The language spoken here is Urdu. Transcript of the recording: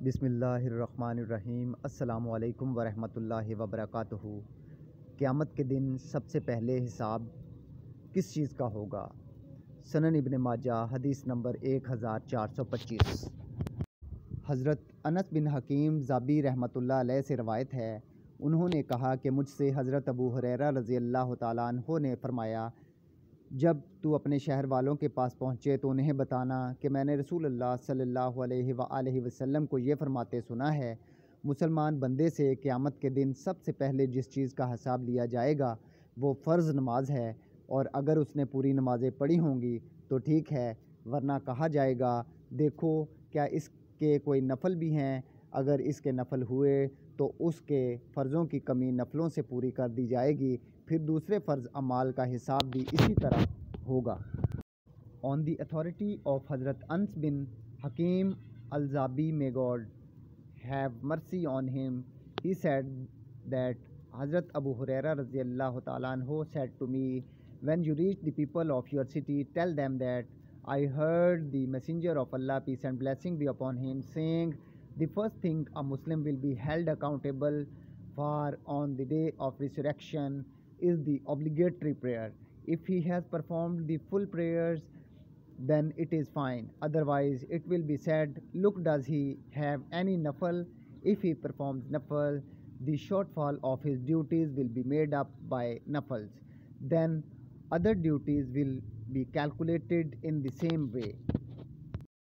بسم اللہ الرحمن الرحیم۔ السلام علیکم ورحمۃ اللہ وبرکاتہ۔ قیامت کے دن سب سے پہلے حساب کس چیز کا ہوگا؟ سنن ابن ماجہ حدیث نمبر 1425۔ حضرت انس بن حکیم الزبی رحمۃ اللہ علیہ سے روایت ہے، انہوں نے کہا کہ مجھ سے حضرت ابو ہریرہ رضی اللہ تعالیٰ عنہ نے فرمایا، جب تو اپنے شہر والوں کے پاس پہنچے تو انہیں بتانا کہ میں نے رسول اللہ صلی اللہ علیہ وآلہ وسلم کو یہ فرماتے سنا ہے، مسلمان بندے سے قیامت کے دن سب سے پہلے جس چیز کا حساب لیا جائے گا وہ فرض نماز ہے، اور اگر اس نے پوری نمازیں پڑھی ہوں گی تو ٹھیک ہے، ورنہ کہا جائے گا دیکھو کیا اس کے کوئی نفل بھی ہیں، اگر اس کے نفل ہوئے تو اس کے فرضوں کی کمی نفلوں سے پوری کر دی جائے گی، پھر دوسرے فرض اعمال کا حساب بھی اسی طرح ہوگا۔ On the authority of Hazrat Anas bin Hakim Al-Zabee, may God have mercy on him, he said that Hazrat Abu Huraira radiyallahu ta'ala anhu said to me, when you reach the people of your city, tell them that I heard the messenger of Allah, peace and blessing be upon him, saying, the first thing a Muslim will be held accountable for on the day of resurrection is the obligatory prayer. If he has performed the full prayers, then it is fine. Otherwise, it will be said, look, does he have any nafal? If he performs nafal, the shortfall of his duties will be made up by nafals. Then other duties will be calculated in the same way.